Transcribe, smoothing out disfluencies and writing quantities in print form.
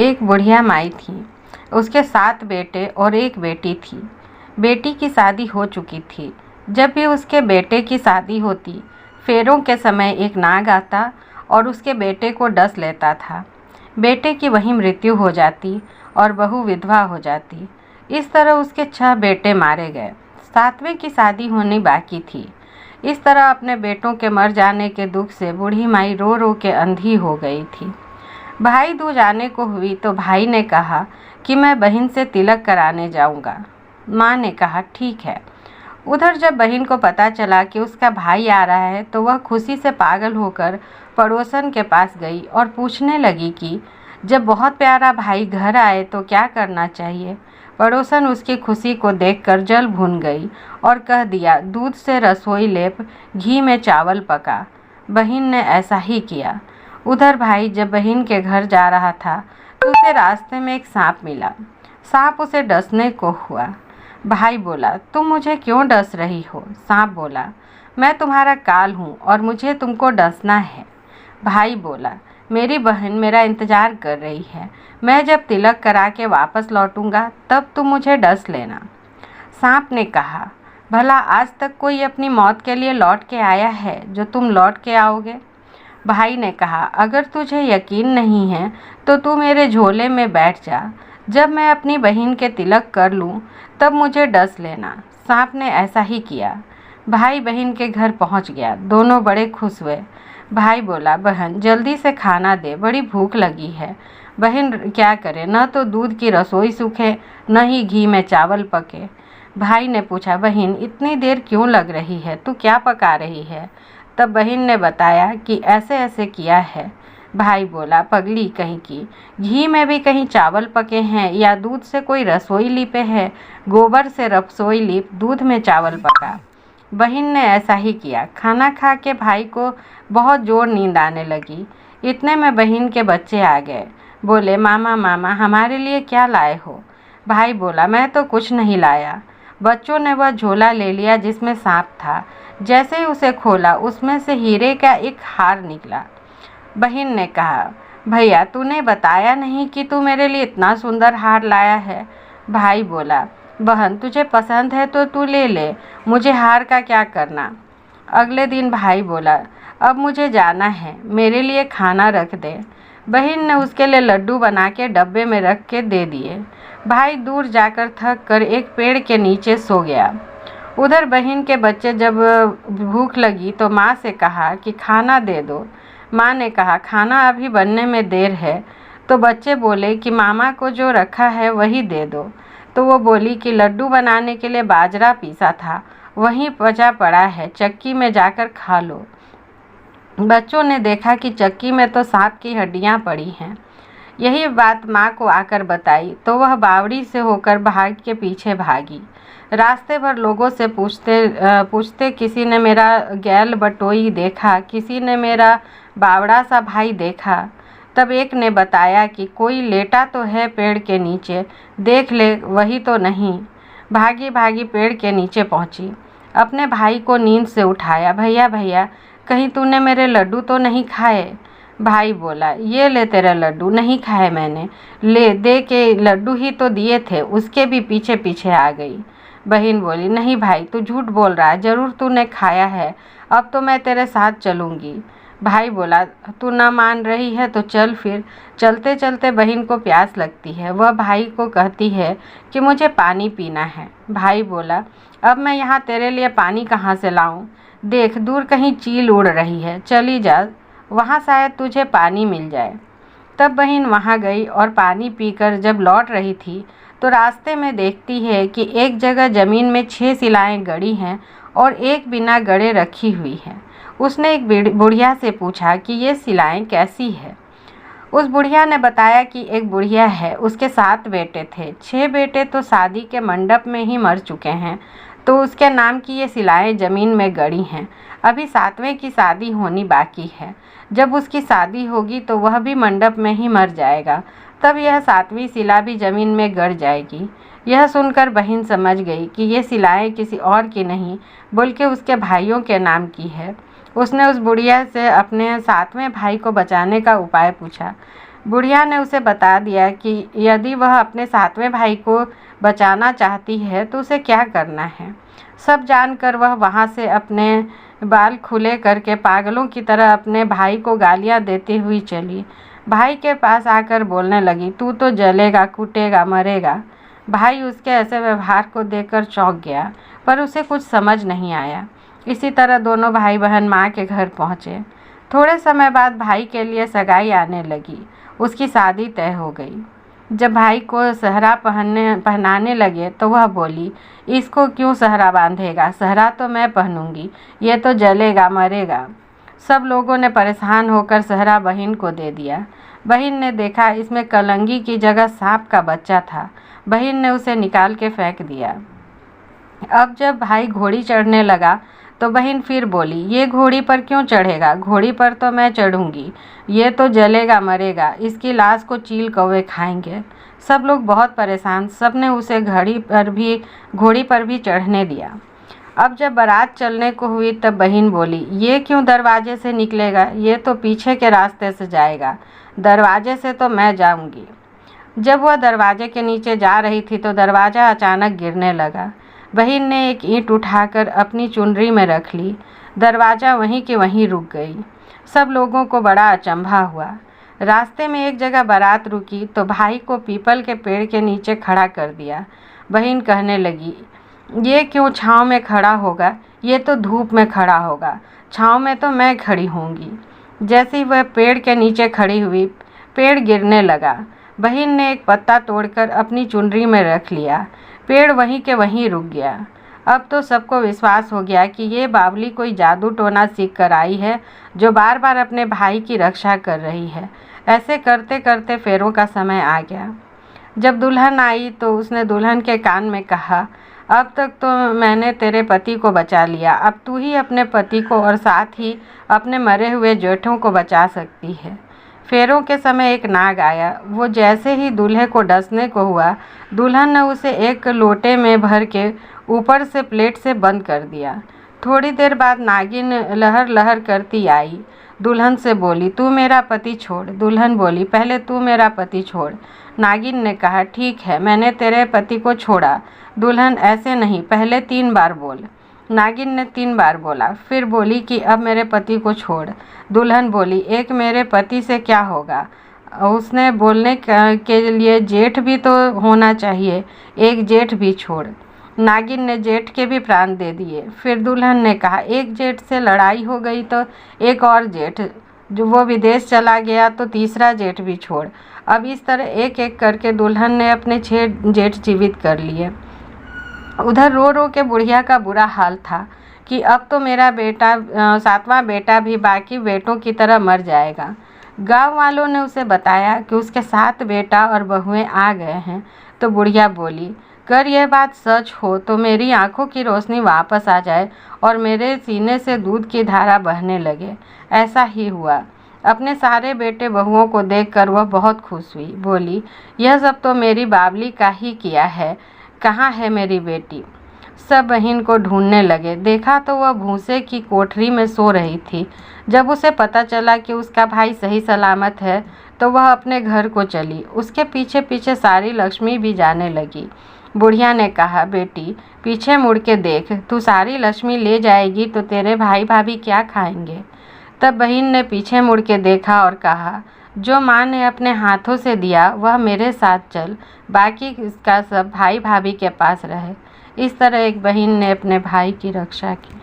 एक बुढ़िया माई थी। उसके 7 बेटे और एक बेटी थी। बेटी की शादी हो चुकी थी। जब भी उसके बेटे की शादी होती, फेरों के समय एक नाग आता और उसके बेटे को डस लेता था। बेटे की वहीं मृत्यु हो जाती और बहू विधवा हो जाती। इस तरह उसके 6 बेटे मारे गए। 7वें की शादी होनी बाकी थी। इस तरह अपने बेटों के मर जाने के दुख से बूढ़ी माई रो रो के अंधी हो गई थी। भाई दूज आने को हुई तो भाई ने कहा कि मैं बहन से तिलक कराने जाऊंगा। माँ ने कहा ठीक है। उधर जब बहन को पता चला कि उसका भाई आ रहा है तो वह खुशी से पागल होकर पड़ोसन के पास गई और पूछने लगी कि जब बहुत प्यारा भाई घर आए तो क्या करना चाहिए। पड़ोसन उसकी खुशी को देखकर जल भून गई और कह दिया, दूध से रसोई लेप, घी में चावल पका। बहन ने ऐसा ही किया। उधर भाई जब बहन के घर जा रहा था तो उसे रास्ते में एक सांप मिला। सांप उसे डसने को हुआ। भाई बोला, तुम मुझे क्यों डस रही हो? सांप बोला, मैं तुम्हारा काल हूँ और मुझे तुमको डसना है। भाई बोला, मेरी बहन मेरा इंतज़ार कर रही है। मैं जब तिलक करा के वापस लौटूंगा तब तुम मुझे डस लेना। सांप ने कहा, भला आज तक कोई अपनी मौत के लिए लौट के आया है जो तुम लौट के आओगे? भाई ने कहा, अगर तुझे यकीन नहीं है तो तू मेरे झोले में बैठ जा। जब मैं अपनी बहन के तिलक कर लूँ तब मुझे डस लेना। सांप ने ऐसा ही किया। भाई बहन के घर पहुँच गया। दोनों बड़े खुश हुए। भाई बोला, बहन जल्दी से खाना दे, बड़ी भूख लगी है। बहन क्या करे, न तो दूध की रसोई सूखे न ही घी में चावल पके। भाई ने पूछा, बहन इतनी देर क्यों लग रही है, तू क्या पका रही है? तब बहन ने बताया कि ऐसे ऐसे किया है। भाई बोला, पगली कहीं की, घी में भी कहीं चावल पके हैं या दूध से कोई रसोई लिपे है? गोबर से रसोई लिप, दूध में चावल पका। बहन ने ऐसा ही किया। खाना खा के भाई को बहुत जोर नींद आने लगी। इतने में बहन के बच्चे आ गए। बोले, मामा मामा हमारे लिए क्या लाए हो? भाई बोला, मैं तो कुछ नहीं लाया। बच्चों ने वह झोला ले लिया जिसमें सांप था। जैसे ही उसे खोला उसमें से हीरे का एक हार निकला। बहन ने कहा, भैया तूने बताया नहीं कि तू मेरे लिए इतना सुंदर हार लाया है। भाई बोला, बहन तुझे पसंद है तो तू ले ले, मुझे हार का क्या करना। अगले दिन भाई बोला, अब मुझे जाना है, मेरे लिए खाना रख दे। बहन ने उसके लिए लड्डू बना के डब्बे में रख के दे दिए। भाई दूर जाकर थक कर एक पेड़ के नीचे सो गया। उधर बहन के बच्चे जब भूख लगी तो माँ से कहा कि खाना दे दो। माँ ने कहा, खाना अभी बनने में देर है। तो बच्चे बोले कि मामा को जो रखा है वही दे दो। तो वो बोली कि लड्डू बनाने के लिए बाजरा पीसा था, वहीं बचा पड़ा है, चक्की में जाकर खा लो। बच्चों ने देखा कि चक्की में तो सांप की हड्डियाँ पड़ी हैं। यही बात माँ को आकर बताई तो वह बावड़ी से होकर भाग के पीछे भागी। रास्ते भर लोगों से पूछते किसी ने मेरा गैल बटोई देखा, किसी ने मेरा बावड़ा सा भाई देखा। तब एक ने बताया कि कोई लेटा तो है पेड़ के नीचे, देख ले वही तो नहीं। भागी भागी पेड़ के नीचे पहुंची। अपने भाई को नींद से उठाया, भैया भैया कहीं तूने मेरे लड्डू तो नहीं खाए? भाई बोला, ये ले तेरे लड्डू, नहीं खाए मैंने, ले दे के लड्डू ही तो दिए थे, उसके भी पीछे पीछे आ गई। बहन बोली, नहीं भाई तू झूठ बोल रहा है, ज़रूर तूने खाया है, अब तो मैं तेरे साथ चलूँगी। भाई बोला, तू ना मान रही है तो चल फिर। चलते चलते बहन को प्यास लगती है। वह भाई को कहती है कि मुझे पानी पीना है। भाई बोला, अब मैं यहाँ तेरे लिए पानी कहाँ से लाऊं? देख दूर कहीं चील उड़ रही है, चली जा, वहाँ शायद तुझे पानी मिल जाए। तब बहन वहाँ गई और पानी पीकर जब लौट रही थी तो रास्ते में देखती है कि एक जगह ज़मीन में 6 शिलाएँ गड़ी हैं और एक बिना गड़े रखी हुई है। उसने एक बुढ़िया से पूछा कि ये शिलाएँ कैसी है। उस बुढ़िया ने बताया कि एक बुढ़िया है, उसके 7 बेटे थे। 6 बेटे तो शादी के मंडप में ही मर चुके हैं, तो उसके नाम की ये शिलाएँ ज़मीन में गड़ी हैं। अभी 7वें की शादी होनी बाकी है। जब उसकी शादी होगी तो वह भी मंडप में ही मर जाएगा, तब यह 7वीं शिला भी ज़मीन में गड़ जाएगी। यह सुनकर बहन समझ गई कि ये शिलाएँ किसी और की नहीं बल्कि उसके भाइयों के नाम की है। उसने उस बुढ़िया से अपने 7वें भाई को बचाने का उपाय पूछा। बुढ़िया ने उसे बता दिया कि यदि वह अपने 7वें भाई को बचाना चाहती है तो उसे क्या करना है। सब जानकर वह वहाँ से अपने बाल खुले करके पागलों की तरह अपने भाई को गालियाँ देती हुई चली। भाई के पास आकर बोलने लगी, तू तो जलेगा, कूटेगा, मरेगा। भाई उसके ऐसे व्यवहार को देखकर चौंक गया, पर उसे कुछ समझ नहीं आया। इसी तरह दोनों भाई बहन माँ के घर पहुँचे। थोड़े समय बाद भाई के लिए सगाई आने लगी। उसकी शादी तय हो गई। जब भाई को सहरा पहनाने लगे तो वह बोली, इसको क्यों सहरा बांधेगा, सहरा तो मैं पहनूंगी, ये तो जलेगा, मरेगा। सब लोगों ने परेशान होकर सहरा बहन को दे दिया। बहन ने देखा इसमें कलंगी की जगह सांप का बच्चा था। बहन ने उसे निकाल के फेंक दिया। अब जब भाई घोड़ी चढ़ने लगा तो बहन फिर बोली, ये घोड़ी पर क्यों चढ़ेगा, घोड़ी पर तो मैं चढ़ूंगी, ये तो जलेगा, मरेगा, इसकी लाश को चील कौवे खाएंगे। सब लोग बहुत परेशान, सब ने उसे घोड़ी पर भी चढ़ने दिया। अब जब बारात चलने को हुई तब बहन बोली, ये क्यों दरवाजे से निकलेगा, ये तो पीछे के रास्ते से जाएगा, दरवाजे से तो मैं जाऊंगी। जब वह दरवाजे के नीचे जा रही थी तो दरवाज़ा अचानक गिरने लगा। बहन ने एक ईंट उठाकर अपनी चुनरी में रख ली। दरवाज़ा वहीं के वहीं रुक गई। सब लोगों को बड़ा अचंभा हुआ। रास्ते में एक जगह बारात रुकी तो भाई को पीपल के पेड़ के नीचे खड़ा कर दिया। बहन कहने लगी, ये क्यों छाँव में खड़ा होगा, ये तो धूप में खड़ा होगा, छाँव में तो मैं खड़ी होंगी। जैसे ही वह पेड़ के नीचे खड़ी हुई, पेड़ गिरने लगा। बहन ने एक पत्ता तोड़कर अपनी चुनरी में रख लिया। पेड़ वहीं के वहीं रुक गया। अब तो सबको विश्वास हो गया कि ये बावली कोई जादू टोना सीख कर आई है जो बार बार अपने भाई की रक्षा कर रही है। ऐसे करते करते फेरों का समय आ गया। जब दुल्हन आई तो उसने दुल्हन के कान में कहा, अब तक तो मैंने तेरे पति को बचा लिया, अब तू ही अपने पति को और साथ ही अपने मरे हुए जेठों को बचा सकती है। फेरों के समय एक नाग आया। वो जैसे ही दूल्हे को डसने को हुआ, दुल्हन ने उसे एक लोटे में भर के ऊपर से प्लेट से बंद कर दिया। थोड़ी देर बाद नागिन लहर लहर करती आई। दुल्हन से बोली, तू मेरा पति छोड़। दुल्हन बोली, पहले तू मेरा पति छोड़। नागिन ने कहा, ठीक है, मैंने तेरे पति को छोड़ा। दुल्हन, ऐसे नहीं, पहले 3 बार बोल। नागिन ने 3 बार बोला। फिर बोली कि अब मेरे पति को छोड़। दुल्हन बोली, एक मेरे पति से क्या होगा, उसने बोलने के लिए जेठ भी तो होना चाहिए, एक जेठ भी छोड़। नागिन ने जेठ के भी प्राण दे दिए। फिर दुल्हन ने कहा, एक जेठ से लड़ाई हो गई तो एक और जेठ, जो वो विदेश चला गया तो तीसरा जेठ भी छोड़। अब इस तरह एक एक करके दुल्हन ने अपने 6 जेठ जीवित कर लिए। उधर रो रो के बुढ़िया का बुरा हाल था कि अब तो मेरा बेटा 7वां बेटा भी बाकी बेटों की तरह मर जाएगा। गांव वालों ने उसे बताया कि उसके 7 बेटा और बहुएं आ गए हैं। तो बुढ़िया बोली, कर यह बात सच हो तो मेरी आंखों की रोशनी वापस आ जाए और मेरे सीने से दूध की धारा बहने लगे। ऐसा ही हुआ। अपने सारे बेटे बहुओं को देखकर वह बहुत खुश हुई। बोली, यह सब तो मेरी बावली का ही किया है, कहाँ है मेरी बेटी। सब बहन को ढूंढने लगे। देखा तो वह भूसे की कोठरी में सो रही थी। जब उसे पता चला कि उसका भाई सही सलामत है तो वह अपने घर को चली। उसके पीछे पीछे सारी लक्ष्मी भी जाने लगी। बुढ़िया ने कहा, बेटी पीछे मुड़ के देख, तू सारी लक्ष्मी ले जाएगी तो तेरे भाई भाभी क्या खाएंगे। तब बहन ने पीछे मुड़ के देखा और कहा, जो माँ ने अपने हाथों से दिया वह मेरे साथ चल, बाकी इसका सब भाई भाभी के पास रहे। इस तरह एक बहन ने अपने भाई की रक्षा की।